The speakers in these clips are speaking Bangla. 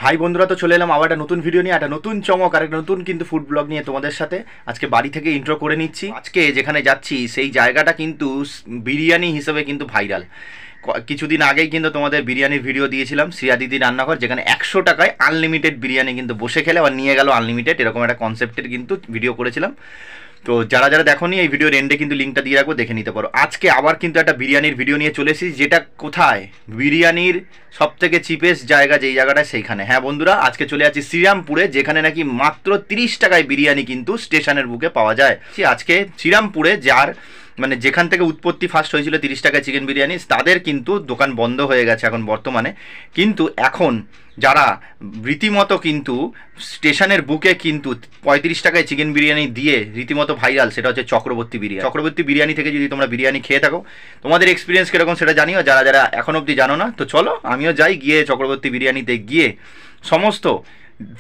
হাই বন্ধুরা, তো চলে এলাম আবার একটা নতুন ভিডিও নিয়ে, একটা নতুন চমক আর একটা নতুন কিন্তু ফুড ব্লগ নিয়ে তোমাদের সাথে। আজকে বাড়ি থেকে ইন্ট্রো করে নিচ্ছি। আজকে যেখানে যাচ্ছি সেই জায়গাটা কিন্তু বিরিয়ানি হিসেবে কিন্তু ভাইরাল। কিছুদিন আগেই কিন্তু তোমাদের বিরিয়ানির ভিডিও দিয়েছিলাম, শ্রিয়া দিদি রান্নাঘর, যেখানে 100 টাকায় আনলিমিটেড বিরিয়ানি কিন্তু বসে খেলে আবার নিয়ে গেল আনলিমিটেড, এরকম একটা কনসেপ্টের কিন্তু ভিডিও করেছিলাম। তো যারা যারা দেখোনি এই ভিডিওর এন্ডে কিন্তু লিঙ্কটা দিয়ে রাখবো, দেখে নিতে পারো। আজকে আবার কিন্তু একটা বিরিয়ানির ভিডিও নিয়ে চলে এসেছি, যেটা কোথায় বিরিয়ানির সব থেকে চিপেস্ট জায়গা যেই জায়গাটা সেইখানে। হ্যাঁ বন্ধুরা, আজকে চলে যাচ্ছি শ্রীরামপুরে, যেখানে নাকি মাত্র 30 টাকায় বিরিয়ানি কিন্তু স্টেশনের বুকে পাওয়া যায়। আজকে শ্রীরামপুরে যার মানে যেখান থেকে উৎপত্তি ফার্স্ট হয়েছিল 30 টাকায় চিকেন বিরিয়ানি, তাদের কিন্তু দোকান বন্ধ হয়ে গেছে এখন বর্তমানে। কিন্তু এখন যারা রীতিমতো কিন্তু স্টেশনের বুকে কিন্তু 35 টাকায় চিকেন বিরিয়ানি দিয়ে রীতিমতো ভাইরাল, সেটা হচ্ছে চক্রবর্তী বিরিয়ানি। চক্রবর্তী বিরিয়ানি থেকে যদি তোমরা বিরিয়ানি খেয়ে থাকো, তোমাদের এক্সপিরিয়েন্স কীরকম সেটা জানিও। যারা যারা এখন অবধি জানো না, তো চলো আমিও যাই, গিয়ে চক্রবর্তী বিরিয়ানিতে গিয়ে সমস্ত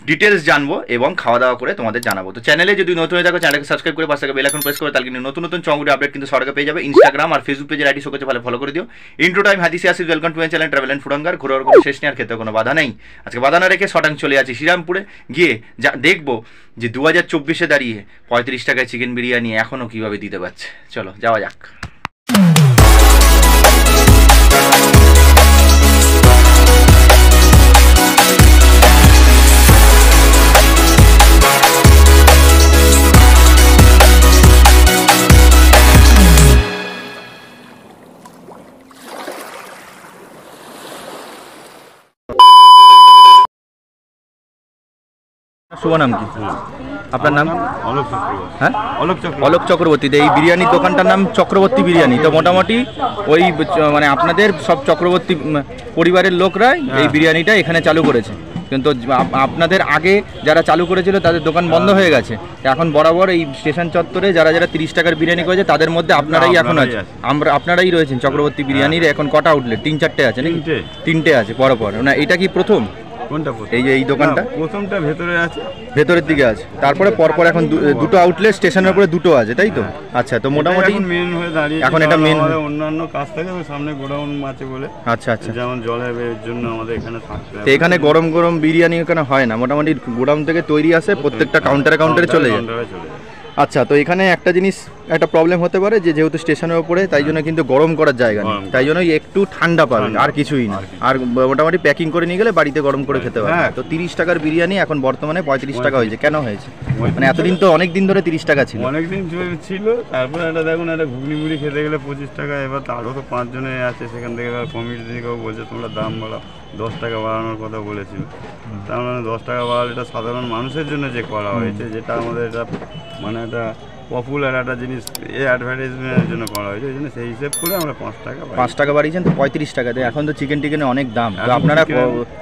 ডিটেলস জানবো এবং খাওয়া দাওয়া করে তোমাদের জানাবো। তো চ্যানেলে যদি নতুন হয়ে থাকো, চ্যানেলকে সাবস্ক্রাইব করে পাশে বেল আইকন প্রেস করে, তাহলে কিন্তু নতুন নতুন চমকগুলো আপডেট কিন্তু সরকার পেয়ে যাবে। ইনস্টাগ্রাম আর ফেসবুক পেজের আইডি শো করছে, ভালো ফলো করে দিও। ইন্ট্রো টাইম হাদিসি Asif, welcome to my channel travel and food hunger. ঘোরার কোনো শেষ নেই আর খেতে কোনো বাধা নেই। আজকে বাধা না রেখে শটাং চলে যাচ্ছি শ্রীরামপুরে, গিয়ে যা দেখবো যে 2024-এ দাঁড়িয়ে 35 টাকায় চিকেন বিরিয়ানি এখনও কীভাবে দিতে পারছে। চলো যাওয়া যাক। শুভ নাম কি আপনার? নাম অলোক চক্রবর্তী। হ্যাঁ, অলোক চক্রবর্তী। এই বিরিয়ানির দোকানটার নাম চক্রবর্তী বিরিয়ানি। তো মোটামুটি ওই মানে আপনাদের সব চক্রবর্তী পরিবারের লোকরাই এই বিরিয়ানিটা এখানে চালু করেছে। কিন্তু আপনাদের আগে যারা চালু করেছিল তাদের দোকান বন্ধ হয়ে গেছে। এখন বরাবর এই স্টেশন চত্বরে যারা যারা 30 টাকার বিরিয়ানি করেছে তাদের মধ্যে আপনারাই এখন আছে। আপনারাই রয়েছেন চক্রবর্তী বিরিয়ানির। এখন কটা আউটলেট? 3-4টে আছে নাকি? 3টে আছে পরপর। না এটা কি প্রথম? কোনটা? এই যে এই দোকানটা প্রথমটা ভেতরে আছে, ভেতরের দিকে আছে। তারপরে পরপর এখন দুটো আউটলেট, স্টেশনের উপরে দুটো আছে, তাই তো? আচ্ছা, তো মোটামুটি মেন হয়ে দাঁড়িয়ে এখন এটা মেন। অন্যান্য কাজ থাকে সামনে গোডাউন আছে বলে। আচ্ছা আচ্ছা, যেমন জলের জন্য আমাদের এখানে থাকতে হয়। তো এখানে গরম গরম বিরিয়ানি এখানে হয় না, মোটামুটি গোডাউন থেকে তৈরি আসে, প্রত্যেকটা কাউন্টারে চলে যায়। আচ্ছা, তো এখানে একটা জিনিস একটা প্রবলেম হতে পারে যে যেহেতু স্টেশনের উপরে, তাই জন্য কিন্তু গরম করার জায়গা নেই, তাই জন্য একটু ঠান্ডা পাবেন, আর কিছুই না। আর মোটামুটি প্যাকিং করে নিয়ে গেলে বাড়িতে গরম করে খেতে পারবেন। তো 30 টাকার বিরিয়ানি এখন বর্তমানে 35 টাকা হয়েছে। কেন হয়েছে? মানে এতদিন তো অনেক দিন ধরে 30 টাকা ছিল। অনেকদিন ছিল, তারপরে এটা দেখুন, একটা ঘুগনি মুড়ি খেতে গেলে 25 টাকা। এবার আরও তো 5 জনে আছে সেখান থেকে, কমিটি থেকেও বলছে তোমরা দাম বাড়াও, 10 টাকা বাড়ানোর কথা বলেছিল। তার মানে 10 টাকা বাড়ালে এটা সাধারণ মানুষের জন্য যে করা হয়েছে, যেটা আমাদের এটা মানে একটা পপুলার একটা জিনিস, এই অ্যাডভার্টাইজমেন্টের জন্য করা হয়েছে, এই জন্য সেই হিসেব করে আমরা 5 টাকা বাড়িয়েছেন। তো 35 টাকাতে এখন তো চিকেনের অনেক দাম, আপনারা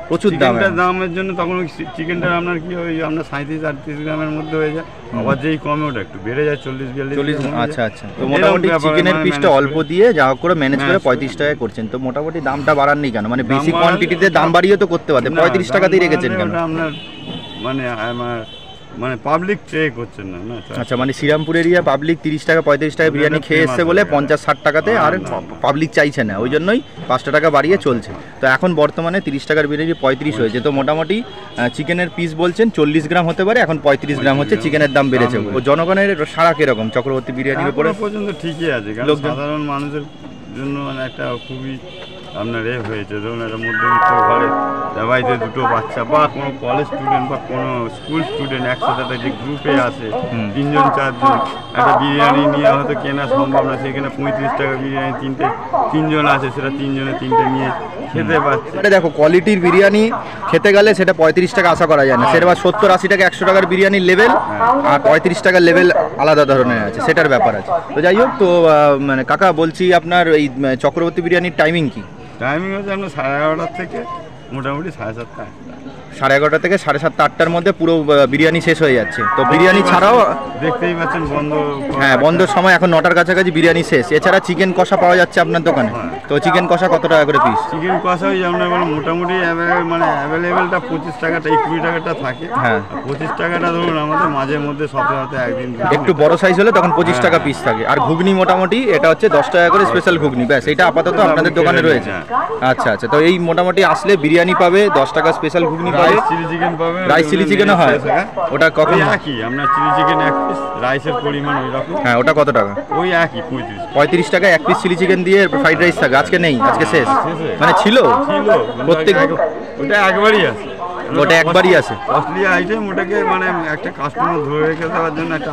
প্রচুর দামের জন্য তখন চিকেনটা আপনার কি হয়, আপনার 37-38 গ্রামের মধ্যে হয়ে যায়। আবার যেই কমে ওটা একটু বেড়ে যায় 40-42। আচ্ছা আচ্ছা, তো মোটামুটি চিকেনের পিসটা অল্প দিয়ে যা করে ম্যানেজ করে 35 টাকায় করছেন। তো মোটামুটি দামটা বাড়াননি কেন? মানে বেশি কোয়ান্টিটিতে দাম বাড়িয়ে তো করতে পারতেন, 35 টাকাতেই রেখেছেন কেন? আপনার মানে পাবলিক ট্রে করছেন না। আচ্ছা, মানে শ্রীরামপুর এরিয়া পাবলিক 30 টাকা 35 টাকা বিরিয়ানি খেয়ে এসছে বলে 50-60 টাকাতে আর পাবলিক চাইছে না, ওই জন্যই 5 টাকা বাড়িয়ে চলছে। তো এখন বর্তমানে 30 টাকার বিরিয়ানি 35 হয়েছে। তো মোটামুটি চিকেনের পিস বলছেন 40 গ্রাম হতে পারে, এখন 35 গ্রাম হচ্ছে। চিকেনের দাম বেড়েছে। ও জনগণের সাড়া কিরকম চক্রবর্তী বিরিয়ানির উপরে? পর্যন্ত ঠিকই আছে, কারণ সাধারণ মানুষের জন্য মানে একটা খুবই আপনার হয়েছে। ধরুন একটা মধ্যবিত্ত ঘরে বাড়িতে দুটো বাচ্চা বা কোনো কলেজ স্টুডেন্ট বা কোনো স্কুল স্টুডেন্ট একসাথে যে গ্রুপে আসে 3জন 4জন, একটা বিরিয়ানি নিয়ে হয়তো কেনা সম্ভব না, সেখানে 35 টাকা বিরিয়ানি 3জন আছে, সেটা 3 জনে 3টে নিয়ে খেতে পারছে। এটা দেখো, কোয়ালিটির বিরিয়ানি খেতে গেলে সেটা 35 টাকা আশা করা যায় না। সেটা 70-80 টাকা 100 টাকার বিরিয়ানির লেভেল, আর 35 টাকার লেভেল আলাদা ধরনের আছে, সেটার ব্যাপার আছে। তো যাই হোক, তো মানে কাকা বলছি, আপনার এই চক্রবর্তী বিরিয়ানির টাইমিং কি? টাইমিং হচ্ছে আপনার 11:30 থেকে মোটামুটি 7:30। 11:30 থেকে 7:30-8টার মধ্যে পুরো বিরিয়ানি শেষ হয়ে যাচ্ছে। তো বিরিয়ানি ছাড়াও দেখতেই পাচ্ছেন বন্ধ, হ্যাঁ বন্ধের সময় এখন 9টার কাছাকাছি বিরিয়ানি শেষ। এছাড়া চিকেন কষা পাওয়া যাচ্ছে আপনার দোকানে। তো চিকেন কষা কত টাকা করে পিস? চিকেন কষা ওই আপনার মোটামুটি মানে অ্যাভেলেবেলটা 25 টাকাটা, এই 20 টাকাটা থাকে। হ্যাঁ, 25 টাকাটা ধরুন আমাদের মাঝে মধ্যে সপ্তাহে একদিন একটু বড় সাইজ হলে তখন 25 টাকা পিস থাকে। আর ঘুগনি মোটামুটি এটা হচ্ছে 10 টাকা করে স্পেশাল ঘুগনি, ব্যাস। এটা আপাতত আপনাদের দোকানে রয়েছে। আচ্ছা আচ্ছা, তো এই মোটামুটি আসলে বিরিয়ানি বিরিয়ানি পাবে, 10 টাকা স্পেশাল ঘুগনি পাবে, রাইস চিলি চিকেন পাবে, রাইস চিলি চিকেনও হয়। ওটা কখন একই, আপনার চিলি চিকেন এক পিস, রাইসের পরিমাণ ওই রকম। হ্যাঁ, ওটা কত টাকা? ওই একই 35 টাকা এক পিস চিলি চিকেন দিয়ে ফ্রাইড রাইস থাকে। আজকে নেই, আজকে শেষ। মানে ছিল প্রত্যেক, ওটা একবারই আছে, ওটা একবারই আছে। কস্টলি আইটেম, ওটাকে মানে একটা কাস্টমার ধরে রেখে দেওয়ার জন্য একটা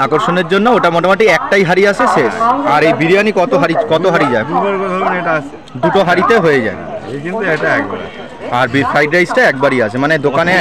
আকর্ষণের জন্য ওটা মোটামুটি একটাই হাঁড়ি আছে, শেষ। আর এই বিরিয়ানি কত হাঁড়ি যায়? ধরুন এটা আছে, 2টো হাঁড়িতে হয়ে যায়। এই কিন্তু এটা একবার। আর ফ্রাইড রাইসটা একবারই আছে, মানে দোকানে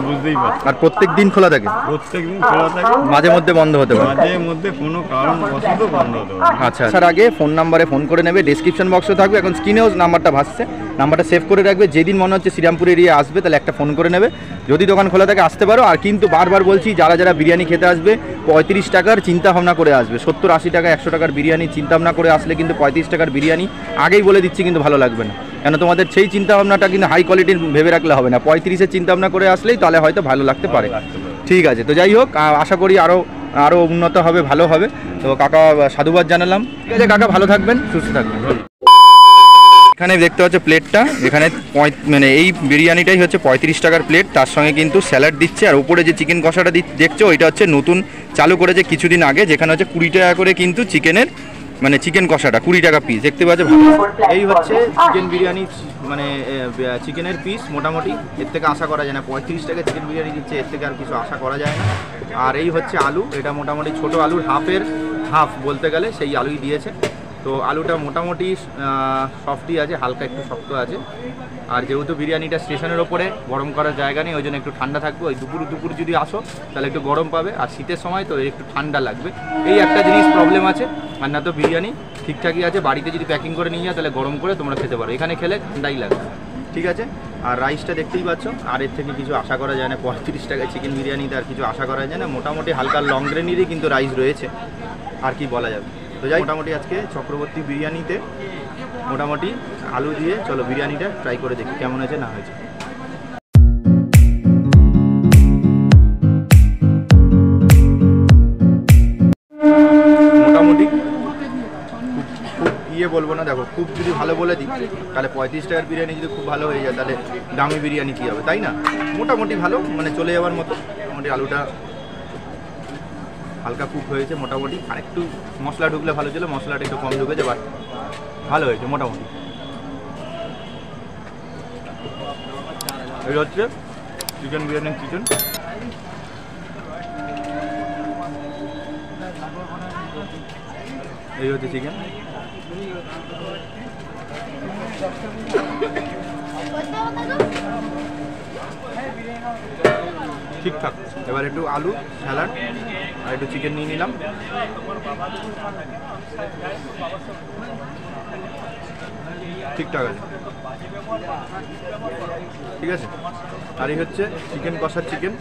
বুঝতেই পারছি। আর প্রত্যেক দিন খোলা থাকে? প্রত্যেকদিন খোলা থাকে, মাঝে মধ্যে বন্ধ হতে পারে, মাঝে মধ্যে কোনো কারণবশত বন্ধ হতে পারে। আচ্ছা, তার আগে ফোন নাম্বারে ফোন করে নেবে, ডেসক্রিপশন বক্সে থাকবে, এখন স্ক্রিনেও নাম্বারটা ভাসছে, নাম্বারটা সেভ করে রাখবে। যেদিন মনে হচ্ছে শ্রীরামপুর এরিয়া আসবে তাহলে একটা ফোন করে নেবে, যদি দোকান খোলা থাকে আসতে পারো। আর কিন্তু বারবার বলছি, যারা যারা বিরিয়ানি খেতে আসবে 35 টাকার চিন্তা ভাবনা করে আসবে। 70-80 টাকা 100 টাকার বিরিয়ানি চিন্তা ভাবনা করে আসলে কিন্তু 35 টাকার বিরিয়ানি আগেই বলে দিচ্ছি কিন্তু ভালো লাগবে না, কেন তোমাদের সেই চিন্তা ভাবনাটা কিন্তু হাই কোয়ালিটির ভেবে রাখলে হবে না। 35-এর চিন্তা ভাবনা করে আসলেই তাহলে হয়তো ভালো লাগতে পারে। ঠিক আছে, তো যাই হোক, আশা করি আরও উন্নত হবে, ভালো হবে। তো কাকা সাধুবাদ জানালাম। ঠিক আছে কাকা, ভালো থাকবেন, সুস্থ থাকবেন। এখানে দেখতে পাচ্ছ প্লেটটা, এখানে মানে এই বিরিয়ানিটাই হচ্ছে 35 টাকার প্লেট, তার সঙ্গে কিন্তু স্যালাড দিচ্ছে। আর উপরে যে চিকেন কষাটা দেখছো ওইটা হচ্ছে নতুন চালু করেছে কিছুদিন আগে, যেখানে হচ্ছে 20 টাকা করে কিন্তু চিকেনের মানে চিকেন কষাটা 20 টাকা পিস, দেখতে পাচ্ছ। এই হচ্ছে চিকেন বিরিয়ানি, মানে চিকেনের পিস মোটামুটি এর থেকে আশা করা যায় না। 35 টাকা চিকেন বিরিয়ানি দিচ্ছে, এর থেকে আর কিছু আশা করা যায় না। আর এই হচ্ছে আলু, এটা মোটামুটি ছোট আলুর হাফ বলতে গেলে সেই আলুই দিয়েছে। তো আলুটা মোটামুটি সফটই আছে, হালকা একটু শক্ত আছে। আর যেহেতু বিরিয়ানিটা স্টেশনের ওপরে, গরম করার জায়গা নেই, ওই জন্য একটু ঠান্ডা থাকবে। ওই দুপুর যদি আসো তাহলে একটু গরম পাবে, আর শীতের সময় তো একটু ঠান্ডা লাগবে। এই একটা জিনিস প্রবলেম আছে, আর না তো বিরিয়ানি ঠিকঠাকই আছে। বাড়িতে যদি প্যাকিং করে নিয়ে যাও তাহলে গরম করে তোমরা খেতে পারো, এখানে খেলে ঠান্ডাই লাগবে। ঠিক আছে, আর রাইসটা দেখতেই পাচ্ছ, আর এর থেকে কিছু আশা করা যায় না। 35 টাকায় চিকেন বিরিয়ানিতে আর কিছু আশা করা যায় না। মোটামুটি হালকা লং গ্রেনেরই কিন্তু রাইস রয়েছে, আর কি বলা যাবে। তো যাই, মোটামুটি আজকে চক্রবর্তী বিরিয়ানিতে মোটামুটি আলু দিয়ে চলো বিরিয়ানিটা ট্রাই করে দেখি কেমন হয়েছে না হয়েছে। মোটামুটি খুব বলবো না, দেখো খুব যদি ভালো বলে দিই তাহলে 35 টাকার বিরিয়ানি যদি খুব ভালো হয়ে যায় তাহলে দামি বিরিয়ানি কী হবে, তাই না? মোটামুটি ভালো, মানে চলে যাওয়ার মতো। মোটামুটি আলুটা হালকা কুক হয়েছে মোটামুটি, আর একটু মশলা ঢুকলে ভালো ছিল, মশলাটা একটু কম ঢুকেছে, বাট ভালো হয়েছে মোটামুটি। এই হচ্ছে চিকেন বিরিয়ানি, চিকেন এই হচ্ছে চিকেন। ঠিকঠাক। এবার একটু আলু, স্যালাড আর একটু চিকেন নিয়ে নিলাম। ঠিকঠাক আছে, ঠিক আছে। আর এই হচ্ছে চিকেন কষার চিকেন।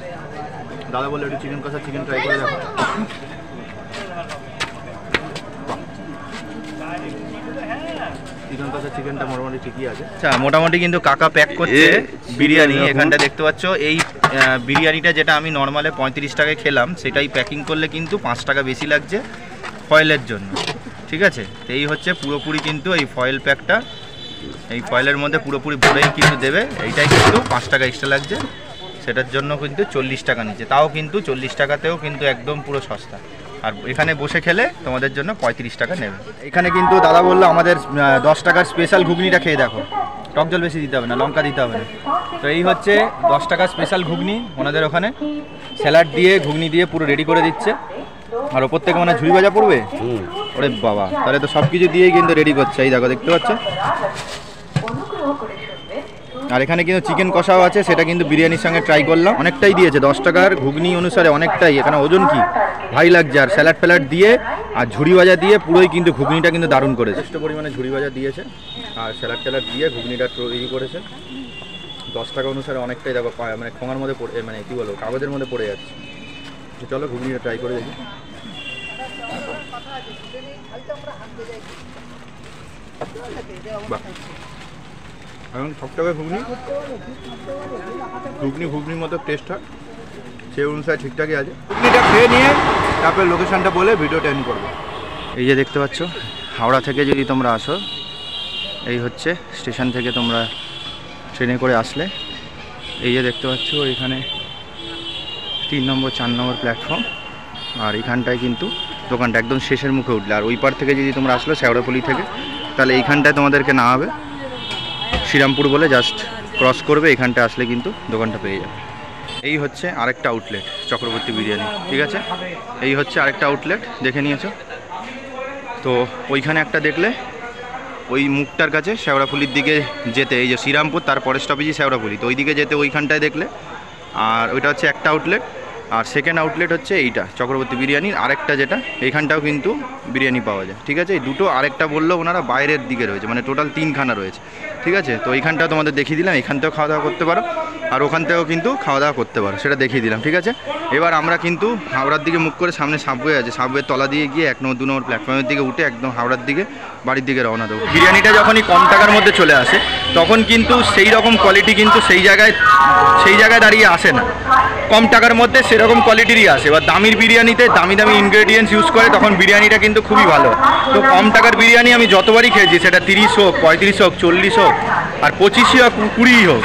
দাদা বলে একটু চিকেন কষার চিকেন ট্রাই করে দেখো। চিকেন কষার চিকেনটা মোটামুটি ঠিকই আছে। আচ্ছা, মোটামুটি কিন্তু কাকা প্যাক করছে বিরিয়ানি। এখানটা দেখতে পাচ্ছ, এই বিরিয়ানিটা যেটা আমি নর্মালে 35 টাকায় খেলাম, সেটাই প্যাকিং করলে কিন্তু 5 টাকা বেশি লাগছে ফয়েলের জন্য। ঠিক আছে, তো এই হচ্ছে পুরোপুরি কিন্তু এই ফয়েল প্যাকটা, এই ফয়েলের মধ্যে পুরোপুরি ভরেই কিন্তু দেবে। এইটাই কিন্তু 5 টাকা এক্সট্রা লাগছে, সেটার জন্য কিন্তু 40 টাকা নিচ্ছে। তাও কিন্তু 40 টাকাতেও কিন্তু একদম পুরো সস্তা। আর এখানে বসে খেলে তোমাদের জন্য 35 টাকা নেবে। এখানে কিন্তু দাদা বললো আমাদের 10 টাকার স্পেশাল ঘুগনিটা খেয়ে দেখো, টক জল বেশি দিতে হবে না, লঙ্কা দিতে হবে না। তো এই হচ্ছে 10 টাকার স্পেশাল ঘুগনি ওনাদের ওখানে, স্যালাড দিয়ে ঘুগনি দিয়ে পুরো রেডি করে দিচ্ছে। আর ওপর থেকে মানে ঝুড়ি ভাজা পড়বে। ওরে বাবা, তাহলে তো সব কিছু দিয়েই কিন্তু রেডি করছে। এই দেখো, দেখতে পাচ্ছ। আর এখানে কিন্তু চিকেন কষাও আছে, সেটা কিন্তু বিরিয়ানির সঙ্গে ট্রাই করলাম। অনেকটাই দিয়েছে 10 টাকার ঘুগনি অনুসারে, অনেকটাই। এখানে ওজন কি ভাই লাগছে। আর স্যালাড ফ্যালাড দিয়ে আর ঝুড়ি ভাজা দিয়ে পুরোই কিন্তু ঘুগনিটা কিন্তু দারুণ করেছে। যথেষ্ট পরিমাণে ঝুড়ি ভাজা দিয়েছে আর স্যালাড ট্যালাড দিয়ে ঘুগনিটা তৈরি করেছে। 10 টাকা অনুসারে অনেকটাই দেখো, মানে ঠোঙার মধ্যে পড়ে, মানে কী বলবো, কাগজের মধ্যে পড়ে যাচ্ছে। চলো ঘুগনিটা ট্রাই করে দেখি। বাহ, এখন 6 টাকায় ঘুগনির মতো টেস্ট হয়, সেই অনুসারে ঠিকঠাকই আছে। ঘুগনিটা খেয়ে নিয়ে তারপরে লোকেশনটা বলে ভিডিওটা এন্ড করবো। এই যে দেখতে পাচ্ছ, হাওড়া থেকে যদি তোমরা আসো, এই হচ্ছে স্টেশন থেকে তোমরা ট্রেনে করে আসলে এই যে দেখতে পাচ্ছ এখানে 3 নম্বর 4 নম্বর প্ল্যাটফর্ম, আর এখানটায় কিন্তু দোকানটা একদম শেষের মুখে উঠলে। আর ওই পার থেকে যদি তোমরা আসলো শেওড়াফুলি থেকে, তাহলে এইখানটায় তোমাদেরকে নামাবে, শ্রীরামপুর বলে জাস্ট ক্রস করবে, এখানটায় আসলে কিন্তু দোকানটা পেয়ে যাবে। এই হচ্ছে আরেকটা আউটলেট চক্রবর্তী বিরিয়ানি, ঠিক আছে? এই হচ্ছে আরেকটা আউটলেট, দেখে নিয়েছো তো। ওইখানে একটা দেখলে ওই মুখটার কাছে শেওড়াফুলির দিকে যেতে, এই যে শ্রীরামপুর তারপরে স্টপেজই শেওড়াফুলি, তো ওই দিকে যেতে ওইখানটায় দেখলে। আর ওইটা হচ্ছে একটা আউটলেট। আর সেকেন্ড আউটলেট হচ্ছে এইটা চক্রবর্তী বিরিয়ানির আরেকটা, যেটা এইখানটাও কিন্তু বিরিয়ানি পাওয়া যায়, ঠিক আছে? এই দুটো আরেকটা বললো ওনারা বাইরের দিকে রয়েছে, মানে টোটাল 3খানা রয়েছে, ঠিক আছে? তো এইখানটাও তোমাদের দেখিয়ে দিলাম, এখানটাও খাওয়া দাওয়া করতে পারো, আর ওখান থেকেও কিন্তু খাওয়া দাওয়া করতে পারো, সেটা দেখিয়ে দিলাম, ঠিক আছে? এবার আমরা কিন্তু হাওড়ার দিকে মুখ করে, সামনে সাবওয়ে আছে, সাবওয়ের তলা দিয়ে গিয়ে 1 নম্বর 2 নম্বর প্ল্যাটফর্মের দিকে উঠে একদম হাওড়ার দিকে বাড়ির দিকে রওনা দেবো। বিরিয়ানিটা যখনই কম টাকার মধ্যে চলে আসে তখন কিন্তু সেই রকম কোয়ালিটি কিন্তু সেই জায়গায় দাঁড়িয়ে আসে না। কম টাকার মধ্যে সেরকম কোয়ালিটিরই আসে। এবার দামির বিরিয়ানিতে দামি দামি ইনগ্রেডিয়েন্টস ইউজ করে, তখন বিরিয়ানিটা কিন্তু খুবই ভালো। তো কম টাকার বিরিয়ানি আমি যতবারই খেয়েছি, সেটা 30 হোক, 35 হোক, 40 হোক, আর 25 হোক, 20 হোক,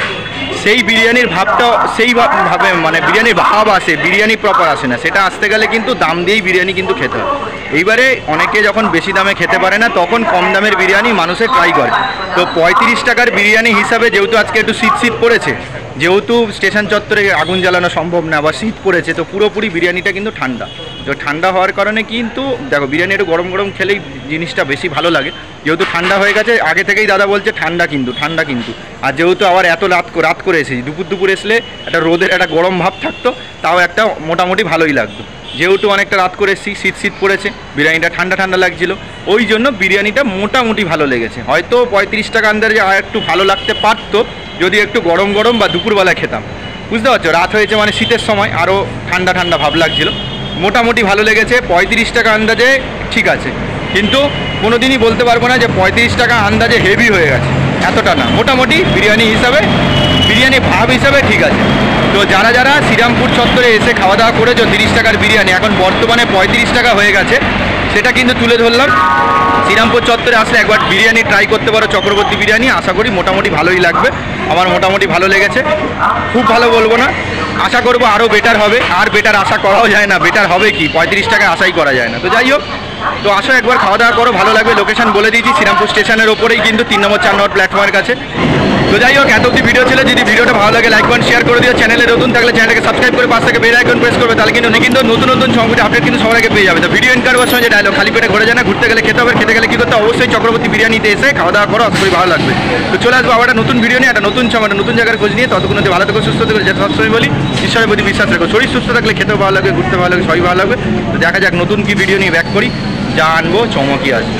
সেই বিরিয়ানির ভাবটা সেইভাবে, মানে বিরিয়ানির ভাব আসে, বিরিয়ানি প্রপার আসে না। সেটা আসতে গেলে কিন্তু দাম দিয়েই বিরিয়ানি কিন্তু খেতে হয়। এইবারে অনেকে যখন বেশি দামে খেতে পারে না, তখন কম দামের বিরিয়ানি মানুষে ট্রাই করে। তো 35 টাকার বিরিয়ানি হিসাবে, যেহেতু আজকে একটু শীত পড়েছে, যেহেতু স্টেশন চত্বরে আগুন জ্বালানো সম্ভব না, আবার শীত পড়েছে, তো পুরোপুরি বিরিয়ানিটা কিন্তু ঠান্ডা। তো ঠান্ডা হওয়ার কারণে কিন্তু দেখো, বিরিয়ানি একটু গরম গরম খেলেই জিনিসটা বেশি ভালো লাগে। যেহেতু ঠান্ডা হয়ে গেছে, আগে থেকেই দাদা বলছে ঠান্ডা কিন্তু। আর যেহেতু আবার এত রাত করে এসেছি, দুপুর এসলে একটা রোদের একটা গরম ভাব থাকতো, তাও একটা মোটামুটি ভালোই লাগতো। যেহেতু অনেকটা রাত করে এসেছি, শীত পড়েছে, বিরিয়ানিটা ঠান্ডা লাগছিলো, ওই জন্য বিরিয়ানিটা মোটামুটি ভালো লেগেছে। হয়তো 35 টাকা আন্দাজে আর একটু ভালো লাগতে পারতো যদি একটু গরম বা দুপুরবেলা খেতাম, বুঝতে পারছো? রাত হয়েছে মানে শীতের সময়, আরও ঠান্ডা ভাব লাগছিলো। মোটামুটি ভালো লেগেছে। 35 টাকা আন্দাজে ঠিক আছে, কিন্তু কোনো দিনই বলতে পারবো না যে 35 টাকা আন্দাজে হেভি হয়ে গেছে, এতটা না। মোটামুটি বিরিয়ানি ভাব হিসাবে ঠিক আছে। তো যারা শ্রীরামপুর চত্বরে এসে খাওয়া দাওয়া করেছো, 30 টাকার বিরিয়ানি এখন বর্তমানে 35 টাকা হয়ে গেছে, সেটা কিন্তু তুলে ধরলাম। শ্রীরামপুর চত্বরে আসলে একবার বিরিয়ানি ট্রাই করতে পারো, চক্রবর্তী বিরিয়ানি। আশা করি মোটামুটি ভালোই লাগবে, আমার মোটামুটি ভালো লেগেছে। খুব ভালো বলবো না, আশা করবো আরও বেটার হবে। আর বেটার আশা করাও যায় না, বেটার হবে কি, 35 টাকায় আশাই করা যায় না। তো যাই হোক, তো আসো একবার খাওয়া দাওয়া করো, ভালো লাগবে। লোকেশন বলে দিয়েছি, শ্রীরামপুর স্টেশনের ওপরেই কিন্তু 3 নম্বর 4 নম্বর প্ল্যাটফর্মের কাছে। তো যাই হোক, এত অব্দি ভিডিও ছিল। যদি ভিডিওটা ভালো লাগে লাইক করেন, শেয়ার করে দিও। চ্যানেলে নতুন থাকলে চ্যানেলকে সাবস্ক্রাইব করে পাশ থেকে বেল আইকন প্রেস করবে, তাহলে কিন্তু নতুন সংবাদ আপডেট কিন্তু সবার আগে পেয়ে যাবে। তো ভিডিও এন্ড করবার সময় যে ডায়লগ, খালি পেটে ঘুরে যায় না, ঘুরতে গেলে খেতে হবে, খেতে গেলে কি করতে, অবশ্যই চক্রবর্তী বিরিয়ানিতে এসে খাওয়া দাওয়া করো, আশা করি ভালো লাগবে। তো চলে আসবো আবার একটা নতুন ভিডিও নিয়ে, একটা নতুন সময়, নতুন জায়গার খোঁজ নিয়ে। ততক্ষণ ভালো থেকো, সুস্থ থেকো, যেটা সবসময় বলি, ঈশ্বরের প্রতি বিশ্বাস রেখো। শরীর সুস্থ থাকলে খেতেও ভালো লাগবে, ঘুরতে ভালো লাগবে, সবই ভালো লাগবে। তো দেখা যাক নতুন কি ভিডিও নিয়ে ব্যাক করি, যা আনবো চমকই আসবে।